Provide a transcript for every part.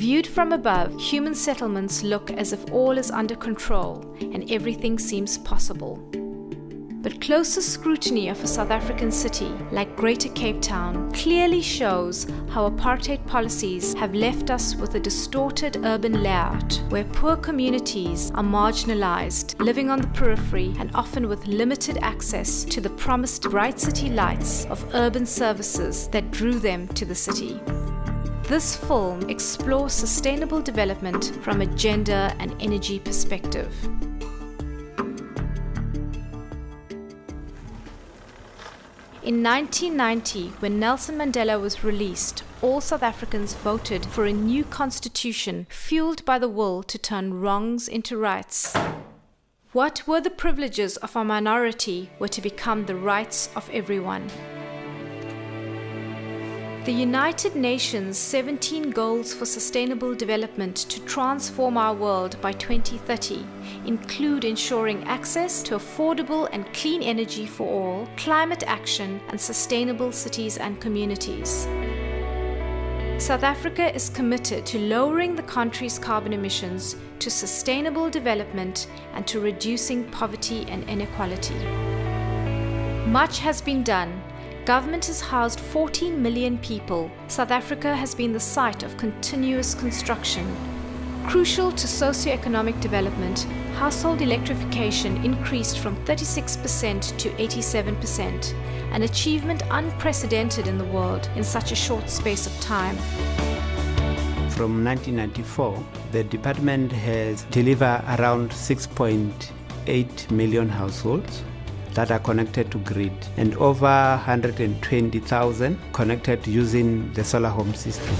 Viewed from above, human settlements look as if all is under control and everything seems possible. But closer scrutiny of a South African city like Greater Cape Town clearly shows how apartheid policies have left us with a distorted urban layout where poor communities are marginalized, living on the periphery and often with limited access to the promised bright city lights of urban services that drew them to the city. This film explores sustainable development from a gender and energy perspective. In 1990, when Nelson Mandela was released, all South Africans voted for a new constitution fueled by the will to turn wrongs into rights. What were the privileges of a minority were to become the rights of everyone. The United Nations' 17 Goals for Sustainable Development to transform our world by 2030 include ensuring access to affordable and clean energy for all, climate action, and sustainable cities and communities. South Africa is committed to lowering the country's carbon emissions, to sustainable development, and to reducing poverty and inequality. Much has been done. Government has housed 14 million people. South Africa has been the site of continuous construction. Crucial to socio-economic development, household electrification increased from 36% to 87%, an achievement unprecedented in the world in such a short space of time. From 1994, the department has delivered around 6.8 million households that are connected to grid, and over 120,000 connected using the solar home system.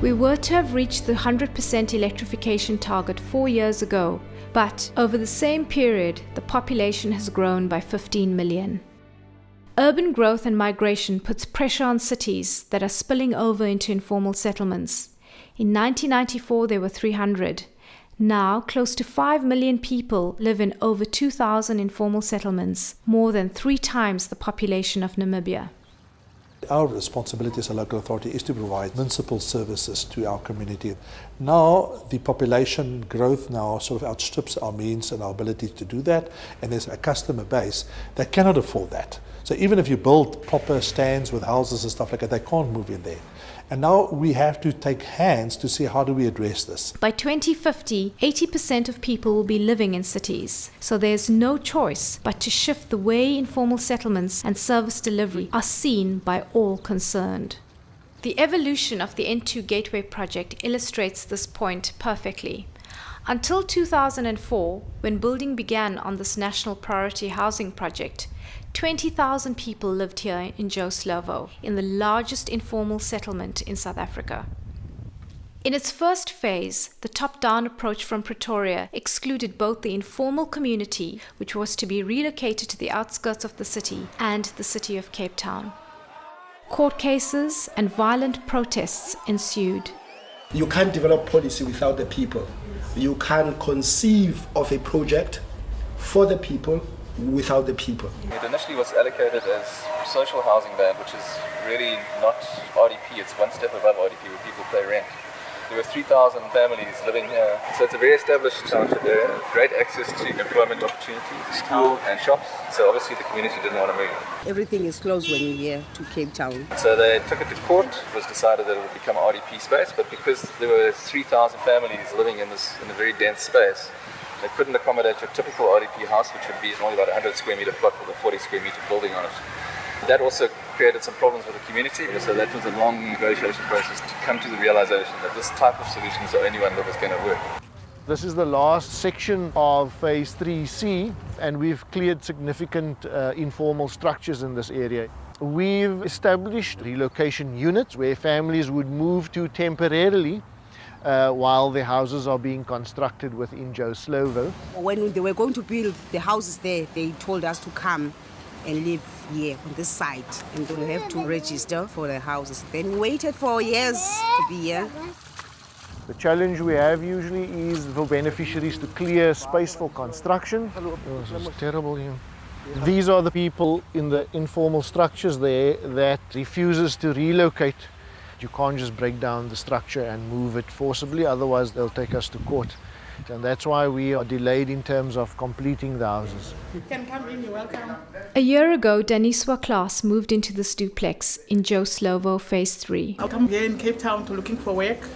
We were to have reached the 100% electrification target 4 years ago, but over the same period, the population has grown by 15 million. Urban growth and migration puts pressure on cities that are spilling over into informal settlements. In 1994, there were 300. Now, close to 5 million people live in over 2,000 informal settlements, more than 3 times the population of Namibia. Our responsibility as a local authority is to provide municipal services to our community. Now, the population growth now sort of outstrips our means and our ability to do that, and there's a customer base that cannot afford that. So even if you build proper stands with houses and stuff like that, they can't move in there. And now we have to take hands to see how do we address this. By 2050, 80% of people will be living in cities. So there's no choice but to shift the way informal settlements and service delivery are seen by all concerned. The evolution of the N2 Gateway project illustrates this point perfectly. Until 2004, when building began on this national priority housing project, 20,000 people lived here in Joe Slovo, in the largest informal settlement in South Africa. In its first phase, the top-down approach from Pretoria excluded both the informal community, which was to be relocated to the outskirts of the city, and the city of Cape Town. Court cases and violent protests ensued. You can't develop policy without the people. You can't conceive of a project for the people without the people. It initially was allocated as social housing band, which is really not RDP, it's one step above RDP where people pay rent. There were 3,000 families living here, so it's a very established township area, great access to employment opportunities, school and shops, so obviously the community didn't want to move. Everything is closed when you're here to Cape Town. So they took it to court. It was decided that it would become RDP space, but because there were 3,000 families living in a very dense space, they couldn't accommodate your typical RDP house, which would be only about 100 square meter plot with a 40 square meter building on it. That also created some problems with the community, so that was a long negotiation process to come to the realization that this type of solution is the only one that was going to work. This is the last section of Phase 3C, and we've cleared significant informal structures in this area. We've established relocation units where families would move to temporarily while the houses are being constructed within Joe Slovo. When they were going to build the houses there, they told us to come and live here on this site, and we have to register for the houses. Then we waited for years to be here. The challenge we have usually is for beneficiaries to clear space for construction. Oh, this is terrible here. These are the people in the informal structures there that refuses to relocate You can't just break down the structure and move it forcibly, otherwise they'll take us to court. And that's why we are delayed in terms of completing the houses. You can come in, you're welcome. A year ago, Deniswa Klaas moved into this duplex in Joe Slovo Phase 3. I come here in Cape Town to looking for work.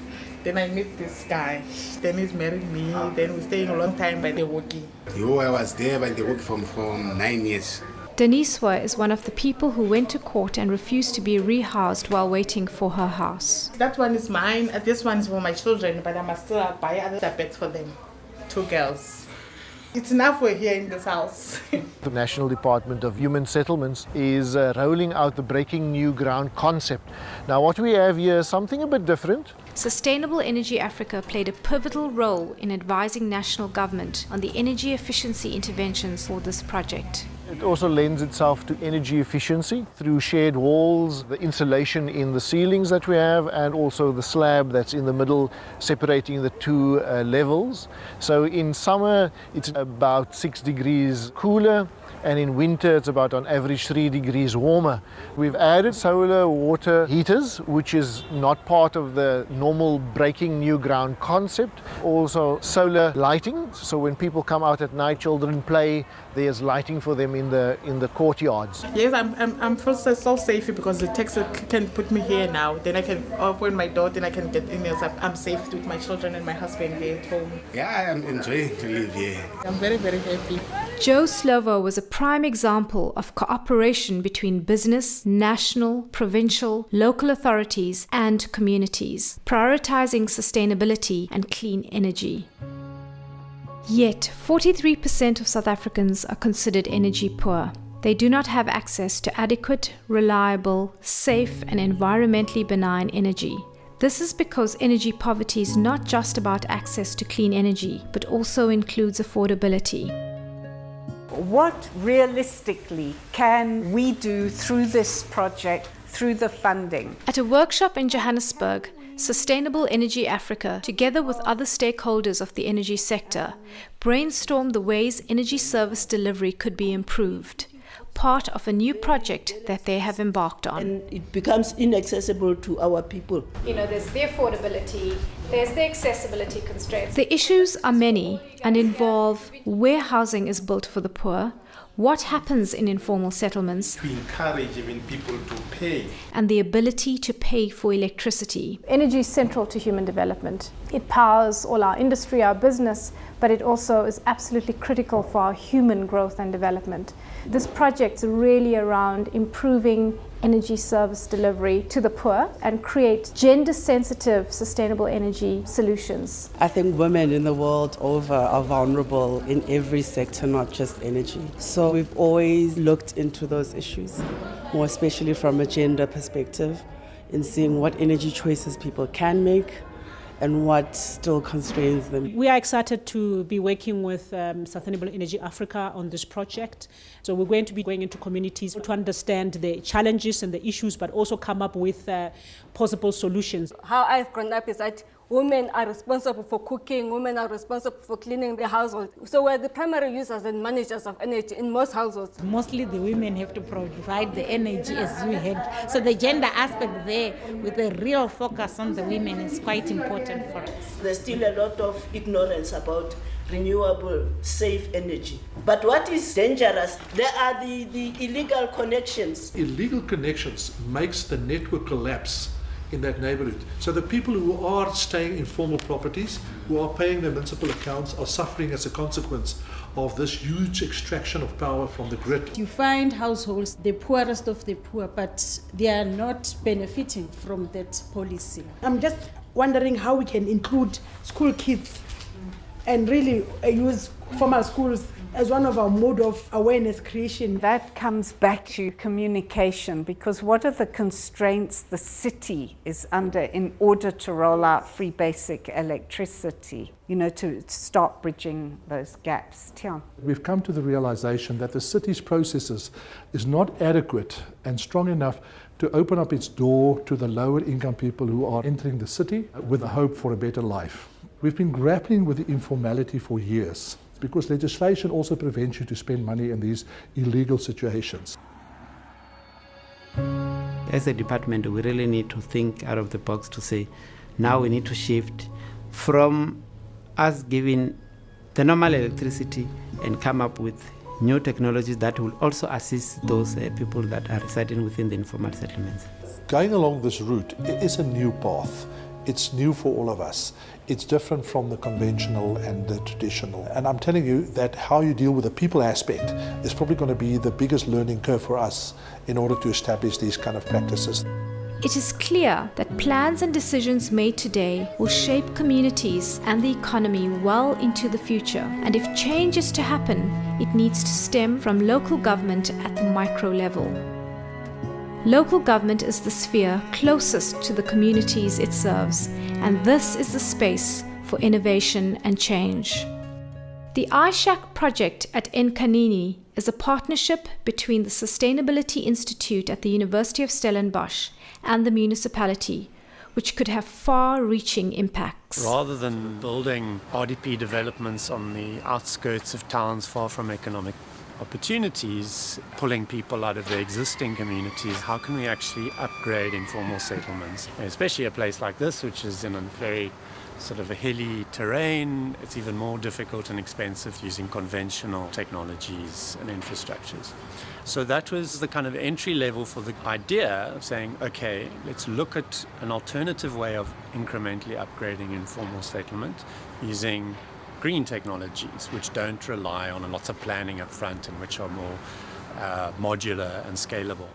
Then I meet this guy. Then he's married me. Then we're staying a long time by the Woki. I was there by the Woki from 9 years. Deniswa is one of the people who went to court and refused to be rehoused while waiting for her house. That one is mine. This one is for my children, but I must still buy other beds for them. 2 girls. It's enough we're here in this house. The National Department of Human Settlements is rolling out the Breaking New Ground concept. Now what we have here is something a bit different. Sustainable Energy Africa played a pivotal role in advising national government on the energy efficiency interventions for this project. It also lends itself to energy efficiency through shared walls, the insulation in the ceilings that we have, and also the slab that's in the middle separating the 2 levels. So in summer it's about 6 degrees cooler, and in winter it's about on average 3 degrees warmer. We've added solar water heaters, which is not part of the normal Breaking New Ground concept. Also solar lighting, so when people come out at night, children play, there's lighting for them in the courtyards. Yes, I'm so safe because the taxi can put me here now. Then I can open my door, then I can get in there. I'm safe with my children and my husband here at home. Yeah, I am enjoying to live here. I'm very, very happy. Joe Slovo was a prime example of cooperation between business, national, provincial, local authorities and communities, prioritizing sustainability and clean energy. Yet, 43% of South Africans are considered energy poor. They do not have access to adequate, reliable, safe and environmentally benign energy. This is because energy poverty is not just about access to clean energy, but also includes affordability. What realistically can we do through this project, through the funding? At a workshop in Johannesburg, Sustainable Energy Africa, together with other stakeholders of the energy sector, brainstormed the ways energy service delivery could be improved, part of a new project that they have embarked on. And it becomes inaccessible to our people. There's the affordability, there's the accessibility constraints. The issues are many and involve where housing is built for the poor, what happens in informal settlements, To encourage even people to pay. and the ability to pay for electricity. Energy is central to human development. It powers all our industry, our business, but it also is absolutely critical for our human growth and development. This project is really around improving energy service delivery to the poor and create gender-sensitive sustainable energy solutions. I think women in the world over are vulnerable in every sector, not just energy. So we've always looked into those issues, more especially from a gender perspective, in seeing what energy choices people can make and what still constrains them. We are excited to be working with Sustainable Energy Africa on this project. So we're going to be going into communities to understand the challenges and the issues, but also come up with possible solutions. How I've grown up is that women are responsible for cooking, women are responsible for cleaning the household. So we're the primary users and managers of energy in most households. Mostly the women have to provide the energy as you had. So the gender aspect there with a real focus on the women is quite important for us. There's still a lot of ignorance about renewable, safe energy. But what is dangerous, there are the illegal connections. Illegal connections makes the network collapse in that neighborhood. So the people who are staying in formal properties, who are paying their municipal accounts, are suffering as a consequence of this huge extraction of power from the grid. You find households, the poorest of the poor, but they are not benefiting from that policy. I'm just wondering how we can include school kids and really use formal schools as one of our mode of awareness creation. That comes back to communication, because what are the constraints the city is under in order to roll out free basic electricity, to start bridging those gaps? Tian. We've come to the realization that the city's processes is not adequate and strong enough to open up its door to the lower income people who are entering the city with a hope for a better life. We've been grappling with the informality for years, because legislation also prevents you to spend money in these illegal situations. As a department, we really need to think out of the box to say, now we need to shift from us giving the normal electricity and come up with new technologies that will also assist those people that are residing within the informal settlements. Going along this route is a new path. It's new for all of us. It's different from the conventional and the traditional. And I'm telling you that how you deal with the people aspect is probably going to be the biggest learning curve for us in order to establish these kind of practices. It is clear that plans and decisions made today will shape communities and the economy well into the future. And if change is to happen, it needs to stem from local government at the micro level. Local government is the sphere closest to the communities it serves, and this is the space for innovation and change. The iShack project at Nkanini is a partnership between the Sustainability Institute at the University of Stellenbosch and the municipality, which could have far-reaching impacts. Rather than building RDP developments on the outskirts of towns far from economic opportunities, pulling people out of their existing communities, how can we actually upgrade informal settlements? Especially a place like this, which is in a very sort of a hilly terrain, it's even more difficult and expensive using conventional technologies and infrastructures. So that was the kind of entry level for the idea of saying, okay, let's look at an alternative way of incrementally upgrading informal settlement using green technologies, which don't rely on lots of planning up front and which are more modular and scalable.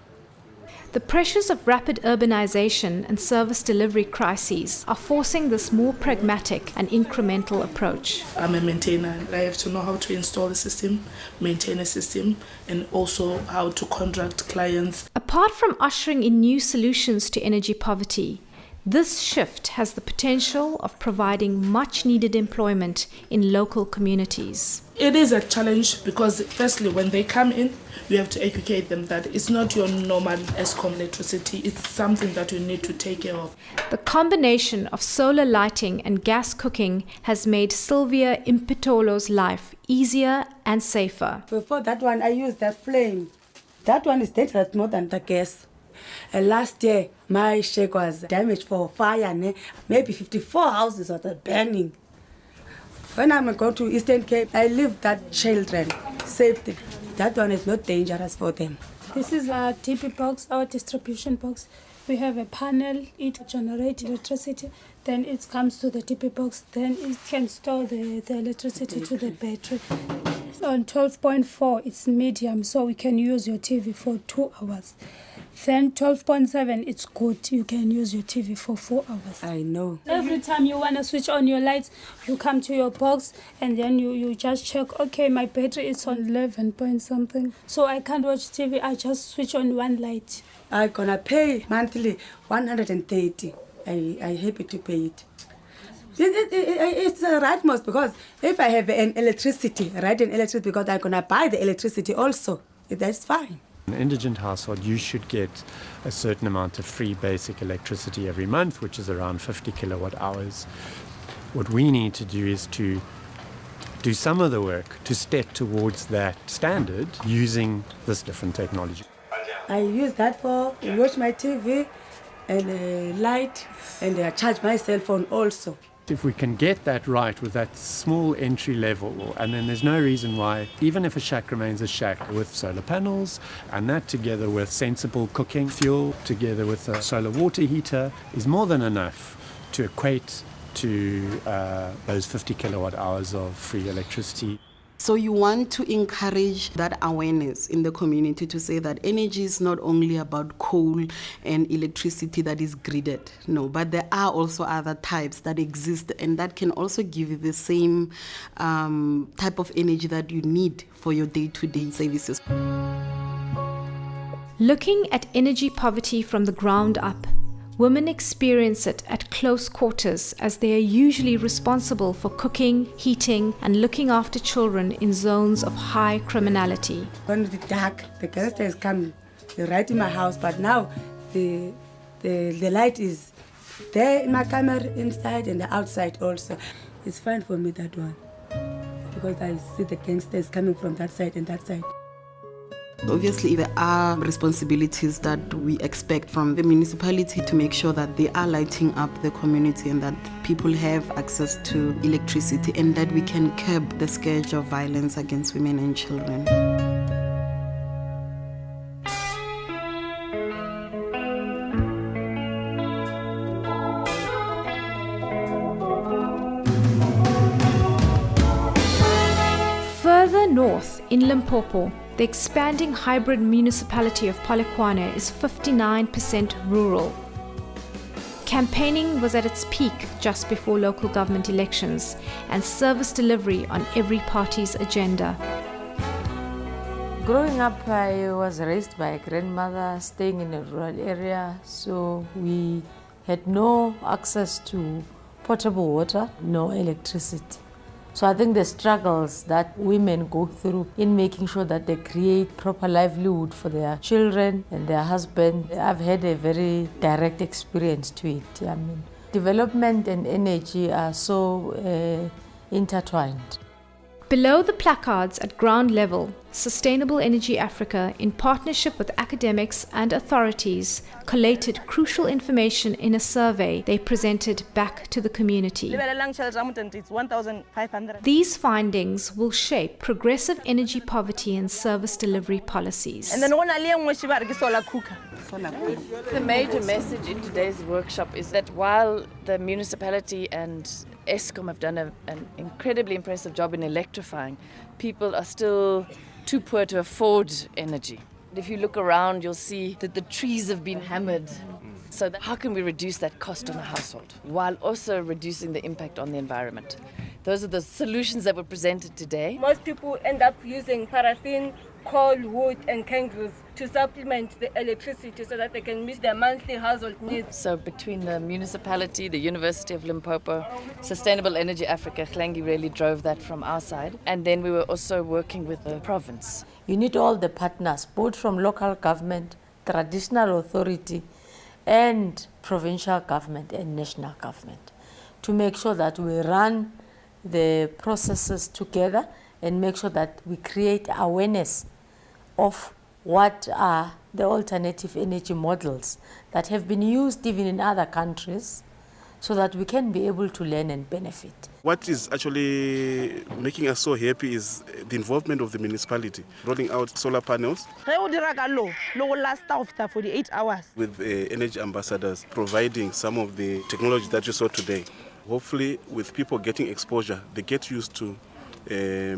The pressures of rapid urbanization and service delivery crises are forcing this more pragmatic and incremental approach. I'm a maintainer. I have to know how to install a system, maintain a system, and also how to contract clients. Apart from ushering in new solutions to energy poverty, this shift has the potential of providing much-needed employment in local communities. It is a challenge because, firstly, when they come in, you have to educate them that it's not your normal Eskom electricity, it's something that you need to take care of. The combination of solar lighting and gas cooking has made Sylvia Impitolo's life easier and safer. Before that one, I used that flame. That one is dangerous more than the gas. Last year, my shack was damaged for fire. Maybe 54 houses were burning. When I go to Eastern Cape, I leave that children safety. That one is not dangerous for them. This is our TP box, our distribution box. We have a panel, it generates electricity, then it comes to the TP box, then it can store the electricity to the battery. On 12.4, it's medium, so we can use your TV for 2 hours. Then 12.7, it's good. You can use your TV for 4 hours. I know. Every time you want to switch on your lights, you come to your box and then you just check, okay, my battery is on 11 point something. So I can't watch TV, I just switch on one light. I'm going to pay monthly 130. I'm happy to pay it. It's the right most because if I have an electricity because I'm going to buy the electricity also, that's fine. An indigent household, you should get a certain amount of free basic electricity every month, which is around 50 kilowatt hours. What we need to do is to do some of the work to step towards that standard using this different technology. I use that for watch my TV and light and I charge my cell phone also. If we can get that right with that small entry level, and then there's no reason why, even if a shack remains a shack with solar panels, and that together with sensible cooking fuel, together with a solar water heater, is more than enough to equate to those 50 kilowatt hours of free electricity. So you want to encourage that awareness in the community to say that energy is not only about coal and electricity that is gridded, no, but there are also other types that exist and that can also give you the same type of energy that you need for your day-to-day services. Looking at energy poverty from the ground up, women experience it at close quarters as they are usually responsible for cooking, heating, and looking after children in zones of high criminality. When it's dark, the gangsters come right in my house, but now the light is there in my camera inside and the outside also. It's fine for me, that one, because I see the gangsters coming from that side and that side. Obviously, there are responsibilities that we expect from the municipality to make sure that they are lighting up the community and that people have access to electricity and that we can curb the scourge of violence against women and children. Further north in Limpopo, the expanding hybrid municipality of Polokwane is 59% rural. Campaigning was at its peak just before local government elections, and service delivery on every party's agenda. Growing up, I was raised by a grandmother staying in a rural area, so we had no access to potable water, no electricity. So I think the struggles that women go through in making sure that they create proper livelihood for their children and their husband, I've had a very direct experience to it. I mean, development and energy are so intertwined. Below the placards at ground level, Sustainable Energy Africa, in partnership with academics and authorities, collated crucial information in a survey they presented back to the community. It's 1,500. These findings will shape progressive energy poverty and service delivery policies. And then solar cooker. The major message in today's workshop is that while the municipality and Eskom have done an incredibly impressive job in electrifying, people are still too poor to afford energy. If you look around, you'll see that the trees have been hammered. So how can we reduce that cost on a household while also reducing the impact on the environment? Those are the solutions that were presented today. Most people end up using paraffin, coal, wood and kangaroos to supplement the electricity so that they can meet their monthly household needs. So between the municipality, the University of Limpopo, Sustainable Energy Africa, Hlangi really drove that from our side. And then we were also working with the province. You need all the partners, both from local government, traditional authority, and provincial government and national government, to make sure that we run the processes together and make sure that we create awareness of what are the alternative energy models that have been used even in other countries, so that we can be able to learn and benefit. What is actually making us so happy is the involvement of the municipality, rolling out solar panels last 48 hours. with energy ambassadors, providing some of the technology that you saw today. Hopefully, with people getting exposure, they get used to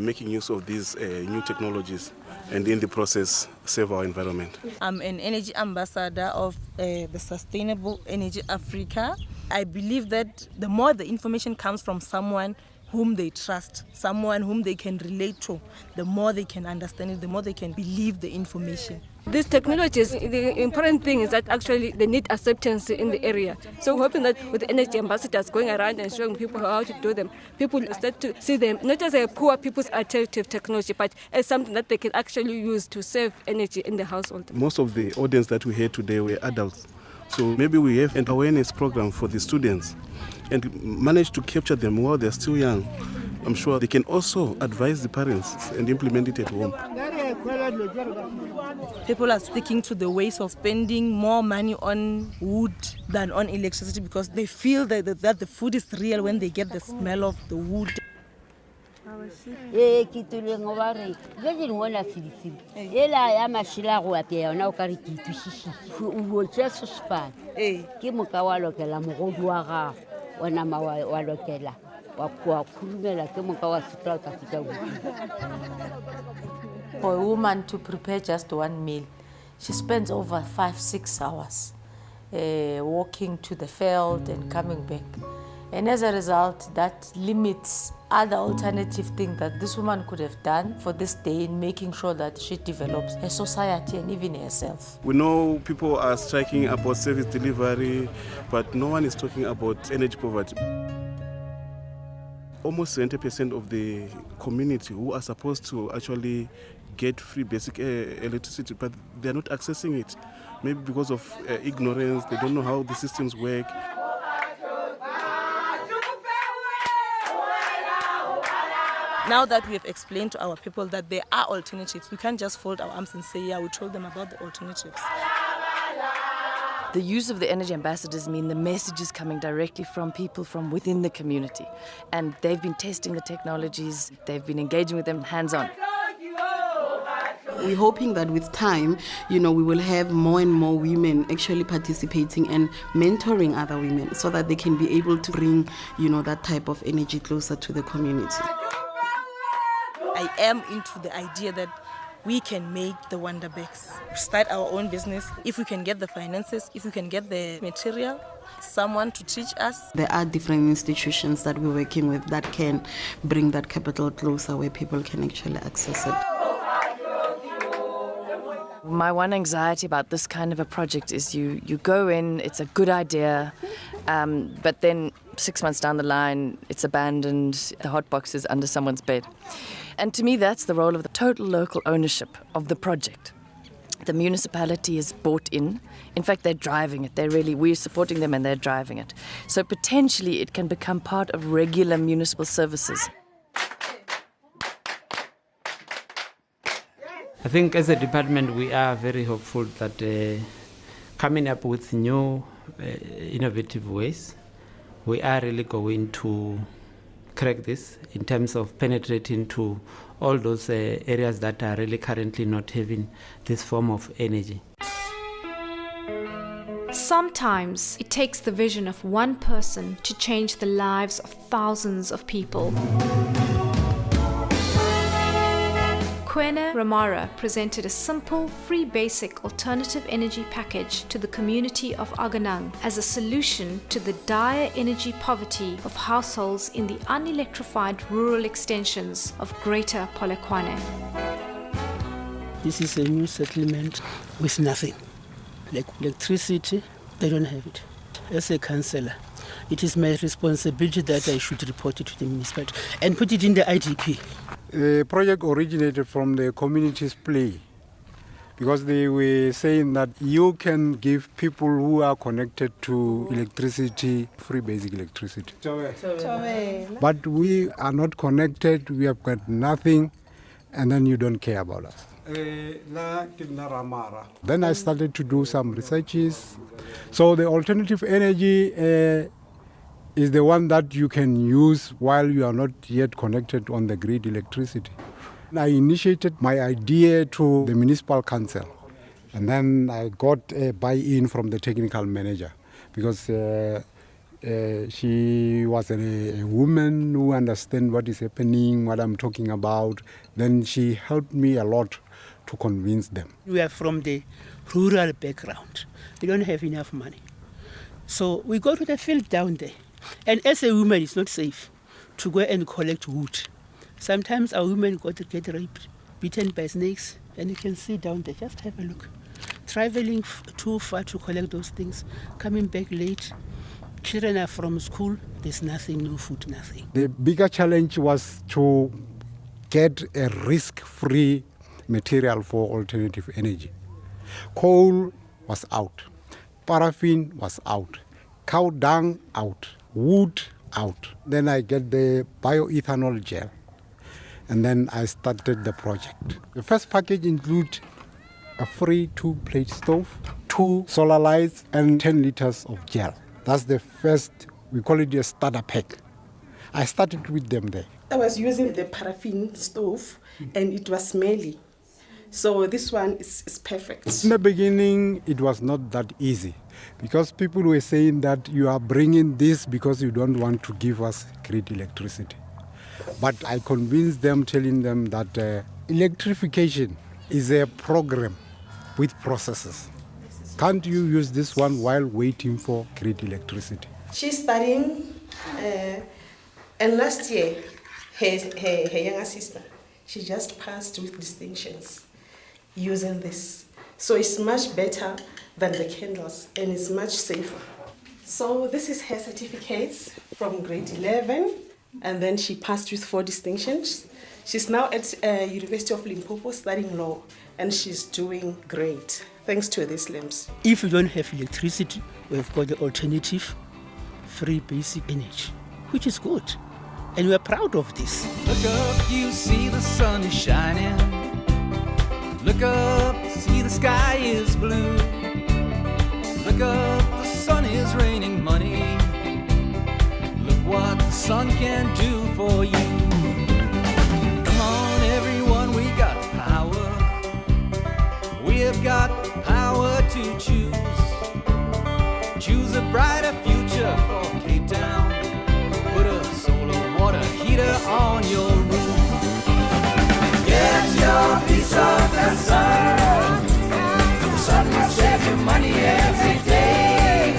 making use of these new technologies and in the process save our environment. I'm an energy ambassador of the Sustainable Energy Africa. I believe that the more the information comes from someone whom they trust, someone whom they can relate to, the more they can understand it, the more they can believe the information. These technologies, the important thing is that actually they need acceptance in the area. So we're hoping that with the energy ambassadors going around and showing people how to do them, people start to see them not as a poor people's alternative technology, but as something that they can actually use to save energy in the household. Most of the audience that we had today were adults. So maybe we have an awareness program for the students and manage to capture them while they're still young. I'm sure they can also advise the parents and implement it at home. People are sticking to the ways of spending more money on wood than on electricity because they feel that the food is real when they get the smell of the wood. For a woman to prepare just one meal, she spends over 5-6 hours walking to the field and coming back. And as a result, that limits other alternative things that this woman could have done for this day in making sure that she develops her society and even herself. We know people are striking about service delivery, but no one is talking about energy poverty. Almost 70% of the community who are supposed to actually get free basic electricity, but they're not accessing it. Maybe because of ignorance, they don't know how the systems work. Now that we have explained to our people that there are alternatives, we can't just fold our arms and say, yeah, we told them about the alternatives. The use of the energy ambassadors mean the message is coming directly from people from within the community. And they've been testing the technologies, they've been engaging with them hands-on. We're hoping that with time, we will have more and more women actually participating and mentoring other women so that they can be able to bring, that type of energy closer to the community. I am into the idea that we can make the wonder bags. Start our own business. If we can get the finances, if we can get the material, someone to teach us. There are different institutions that we're working with that can bring that capital closer where people can actually access it. My one anxiety about this kind of a project is you go in, it's a good idea, but then 6 months down the line, it's abandoned, the hot box is under someone's bed. And to me, that's the role of the total local ownership of the project. The municipality is bought in. In fact, they're driving it. We're supporting them and they're driving it. So potentially it can become part of regular municipal services. I think as a department, we are very hopeful that coming up with new innovative ways, we are really going to crack this in terms of penetrating to all those areas that are really currently not having this form of energy. Sometimes it takes the vision of one person to change the lives of thousands of people. Kwena Ramara presented a simple, free basic alternative energy package to the community of Aganang as a solution to the dire energy poverty of households in the unelectrified rural extensions of Greater Polokwane. This is a new settlement with nothing. Like electricity, they don't have it. As a councillor, it is my responsibility that I should report it to the municipality and put it in the IDP. The project originated from the community's plea because they were saying that you can give people who are connected to electricity free basic electricity. But we are not connected, we have got nothing, and then you don't care about us. Then I started to do some researches. So the alternative energy is the one that you can use while you are not yet connected on the grid electricity. I initiated my idea to the municipal council, and then I got a buy-in from the technical manager because she was a woman who understands what is happening, what I'm talking about. Then she helped me a lot to convince them. We are from the rural background. We don't have enough money. So we go to the field down there. And as a woman, it's not safe to go and collect wood. Sometimes our women get raped, beaten by snakes, and you can see down there, just have a look. Traveling too far to collect those things, coming back late, children are from school, there's nothing, no food, nothing. The bigger challenge was to get a risk-free material for alternative energy. Coal was out, paraffin was out, cow dung out, wood out. Then I get the bioethanol gel, and then I started the project. The first package includes a free 2-plate stove, 2 solar lights, and 10 liters of gel. That's the first, we call it a starter pack. I started with them there. I was using the paraffin stove, and it was smelly. So this one is perfect. In the beginning, it was not that easy because people were saying that you are bringing this because you don't want to give us grid electricity. But I convinced them, telling them that electrification is a program with processes. Can't you use this one while waiting for grid electricity? She's studying, and last year, her younger sister, she just passed with distinctions using this. So it's much better than the candles, and it's much safer. So this is her certificates from grade 11, and then she passed with 4 distinctions. She's now at University of Limpopo studying law, and she's doing great, thanks to these lamps. If you don't have electricity, we've got the alternative free basic energy, which is good. And we're proud of this. Look up, you see the sun is shining. Look up, see the sky is blue. Look up, the sun is raining money. Look what the sun can do for you. Come on everyone, we got power. We have got power to choose. Choose a brighter future for Cape Town. Put a solar water heater on your roof. Get your piece of the sun. The sun will save you money every day.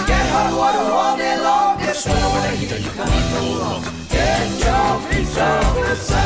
Get hot water all day long. Get solar water heater, you can't go wrong. Get your piece of the sun.